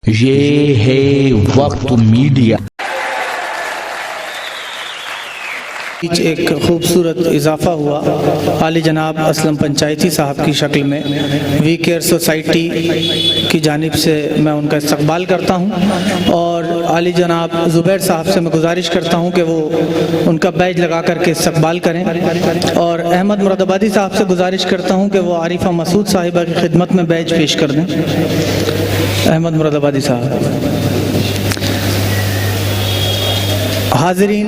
ये है वक्त मीडिया। एक खूबसूरत इजाफा हुआ आली जनाब असलम पंचायती साहब की शक्ल में वी केयर सोसाइटी की जानिब से मैं उनका इस्तकबाल करता हूं और आली जनाब ज़ुबैर साहब से मैं गुजारिश करता हूं कि वो उनका बैज लगा करके इस्तकबाल करें और अहमद मुरादाबादी साहब से गुजारिश करता हूं कि वो आरिफा मसूद साहिबा की खिदमत में बैज पेश कर दें। अहमद मुरादाबादी साहब। हाज़रीन,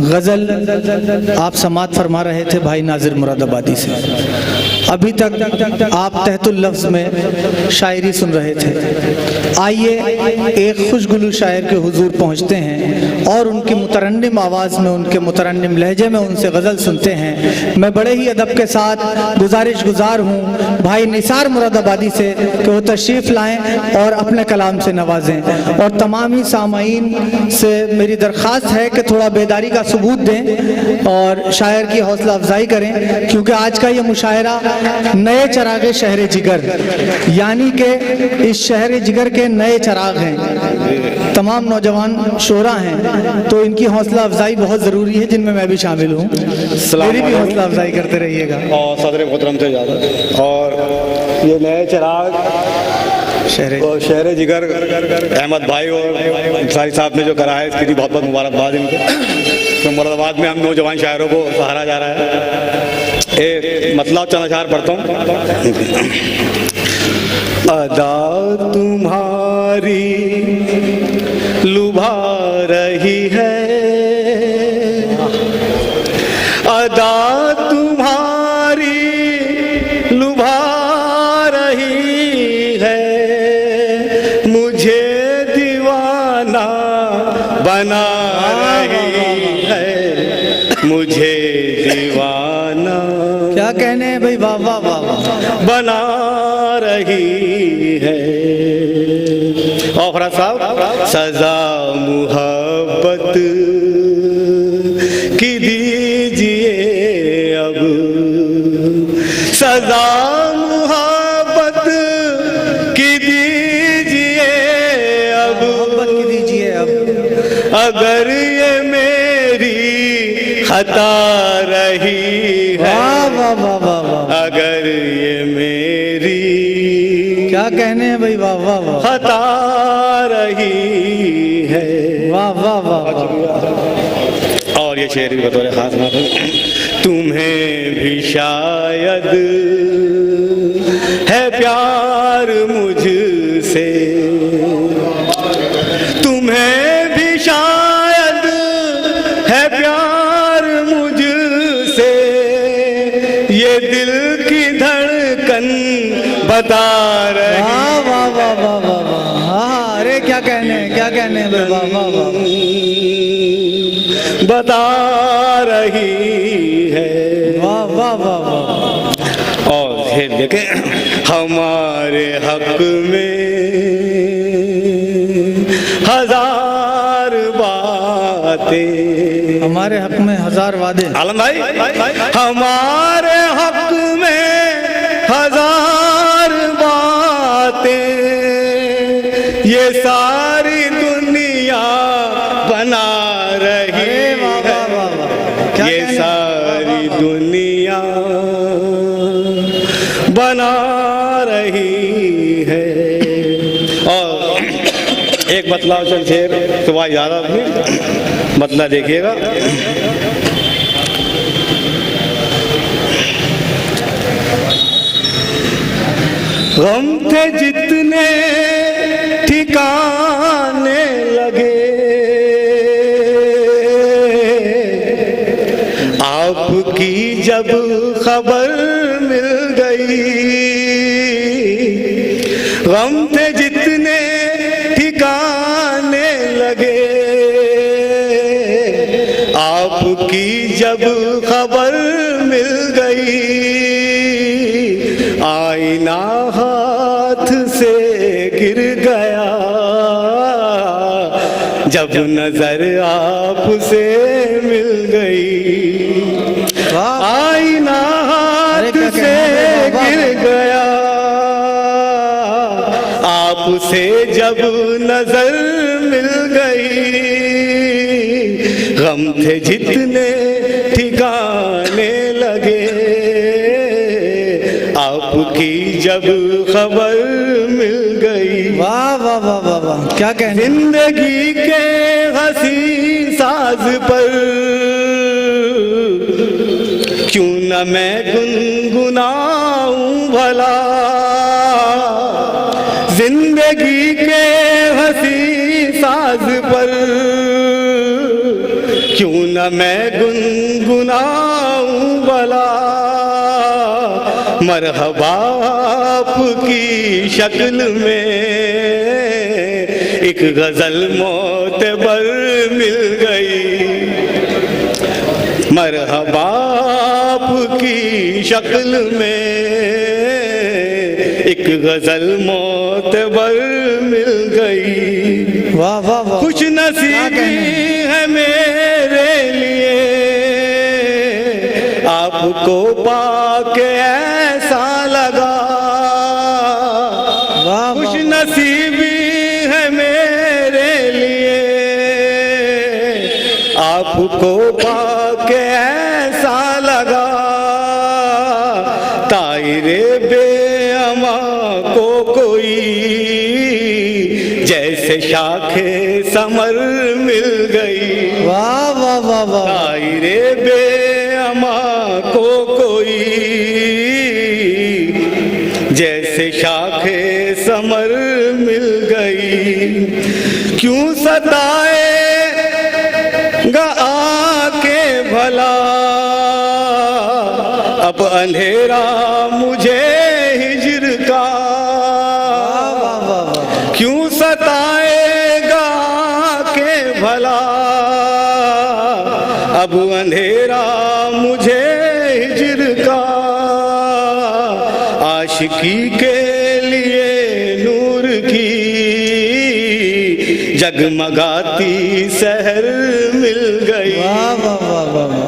गज़ल आप समात फरमा रहे थे भाई नाज़िर मुरादाबादी से। अभी तक आप तहतुल लफ्ज़ में शायरी सुन रहे थे। आइए एक खुशगुलू शायर के हुजूर पहुँचते हैं और उनकी मुतरन्निम आवाज़ में, उनके मुतरन्निम लहजे में उनसे गज़ल सुनते हैं। मैं बड़े ही अदब के साथ गुजारिश गुजार हूँ भाई निसार मुरादाबादी से कि वो तशरीफ़ लाएँ और अपने कलाम से नवाजें। और तमाम ही सामाईन से मेरी दरख्वास्त है कि थोड़ा बेदारी का सबूत दें और शायर की हौसला अफजाई करें, क्योंकि आज का ये मुशायरा नए चरागे शहर जिगर, यानी कि इस शहर जिगर के नए चराग हैं, तमाम नौजवान शोरा हैं, तो इनकी हौसला अफजाई बहुत ज़रूरी है, जिनमें मैं भी शामिल हूँ। मेरी भी हौसला अफजाई करते रहिएगा। और सदर मोहतरम से ज़्यादा और ये नए चराग शहर जिगर अहमद भाई और सारी साहब ने जो करा है, इसके लिए बहुत बहुत मुबारकबाद इनको। तो मुरादाबाद में हम नौजवान शायरों को सहारा जा रहा है। एक मतलब चंद अशार पढ़ता हूँ। अदा तुम्हारी लुभा रही है, अदा तुम्हारी लुभा रही है, मुझे दीवाना बना रही है, मुझे दीवाना क्या कहने हैं भाई, वाह वाह वाह वाह, बना रही है। और फराज साहब, सजा मुहब्बत की दीजिए अब, सजा मुहब्बत की दीजिए अब, मोहब्बत की दीजिए अब, अगर ये मेरी खता रही है, वाह वाह वाह वाह, अगर ये मेरी क्या कहने हैं भाई, वाह वाह वाह, खता रही है, वाह वाह वाह। और ये शेर भी बतौर खास बात है। तुम्हें भी शायद है प्यार मुझसे, तुम्हें भी शायद है प्यार मुझसे, ये दिल की धड़कन बता रही, वाह वाह वाह वाह वाह वाह, हाँ, अरे क्या कहने हैं, क्या कहने हैं भाई, वाह वाह वाह, बता रही है, वाह वाह वाह वाह। और फिर देखें, हमारे हक में हजार बातें, हमारे हक में हजार वादे, आलम भाई, हमारे हक में हजार बातें, ये सारी दुनिया बना रही है, ये सारी दुनिया बना रही है। और एक मतलब चल शेर सुबह याद अपनी मतलब देखिएगा। गम थे जितने ठिकाने लगे, आपकी जब खबर मिल गई, गम थे जितने ठिकाने लगे, आपकी जब खबर मिल गई, आईना हाथ से गिर गया, जब नजर आपसे मिल गई, आईना हाथ से गिर गया, आप आपसे जब नजर मिल गई, गम थे जितने ठिकाने लगे, आपकी जब खबर मिल गई। वाह वाह वाह वाह वाह, क्या कहने। जिंदगी के हंसी साज पर क्यों न मैं गुनगुनाऊं भला, जिंदगी के हंसी साज पर क्यों न मैं गुनगुनाऊं भला। मरहबा आपकी शक्ल में एक गजल मोतबर मिल गई। मरहबा आपकी शक्ल में एक गजल मोतबर मिल गई। वाह वाह वाह, खुश नसीबी है मेरे लिए आपको पाके ऐसा लगा। वाह खुश वाह, नसीबी है मेरे लिए आपको पाके ऐसा लगा। तायरे बेअमा को कोई जैसे शाखे समर मिल गई। वाह वाह वाह वाह, तायरे बेअमा को कोई जैसे शाखे समर मिल गई। क्यों सताएगा आके भला अब अंधेरा मुझे हिज्र का। क्यों सताएगा आके भला अब अंधेरा मुझे हिज्र का। आशिकी के लिए नूर की जगमगाती शहर मिल गई। वाह वाह वाह वाह वाह,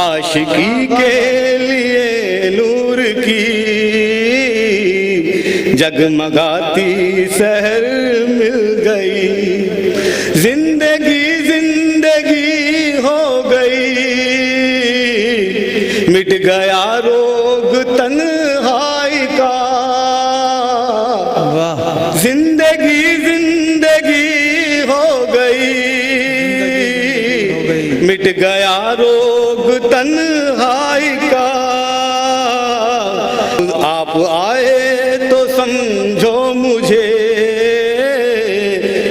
आशिकी के लिए नूर की जगमगाती शहर मिल गई। जिंदगी जिंदगी हो गई, मिट गया रोग तन्हाई का। वाह, जिंदगी जिंदगी हो गई, मिट गया रोग तन्हाई का। आप आए तो समझो मुझे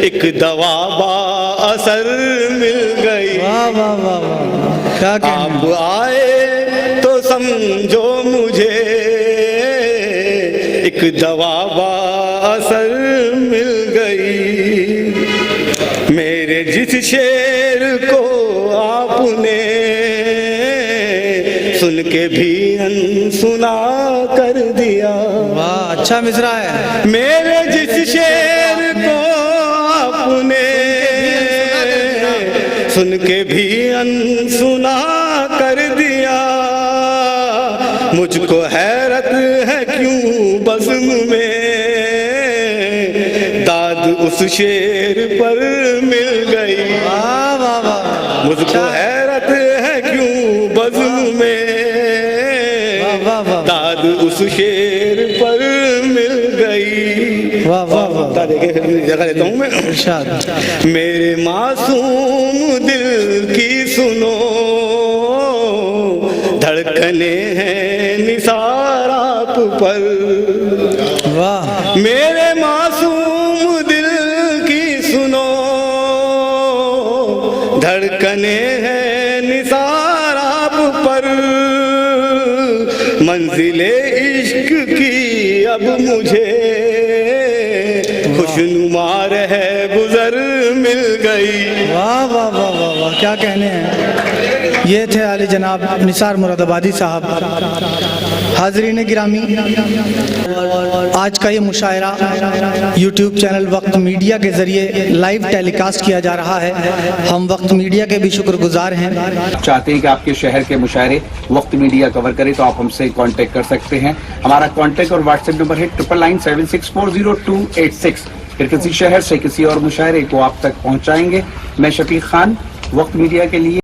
एक दवा बा असर मिल गई। वाह वाह वाह वाह, क्या कहने। आप आए तो समझो मुझे एक दवा बा असर मिल गई। मेरे जिस शेर को आपने सुन के भी अनसुना कर दिया। वाह, अच्छा मिसरा है। मेरे जिस शेर को आपने सुन के भी अनसुना कर दिया। मुझको हैरत है क्यों बज़्म में दाद उस शेर पर मिल गई। वाह वाह वाह, मुझको हैरत है क्यों बज़्म में वाह वाह, दाद उस शेर पर मिल गई। वाह वाह वाह, देखे फिर जगह देता हूँ मैं। इरशाद। मेरे मासूम दिल की सुनो धड़कने हैं निसार आप पर। वाह, मेरे मासूम दिल की सुनो धड़कने हैं निसार आप पर। मंजिले इश्क की अब मुझे खुशनुमार है गुजर मिल गई। वाह वाह वाह वाह वाह, क्या कहने हैं। ये थे आले जनाब निसार मुरादाबादी साहब। हाजरीन गिरामी, आज का ये मुशायरा यूट्यूब चैनल वक्त मीडिया के ज़रिए लाइव टेलीकास्ट किया जा रहा है। हम वक्त मीडिया के भी शुक्रगुजार हैं। चाहते हैं कि आपके शहर के मुशायरे वक्त मीडिया कवर करे तो आप हमसे कांटेक्ट कर सकते हैं। हमारा कांटेक्ट और व्हाट्सएप नंबर है 9997640286। फिर किसी शहर से किसी और मुशायरे को आप तक पहुंचाएंगे। मैं शफीक खान, वक्त मीडिया के लिए।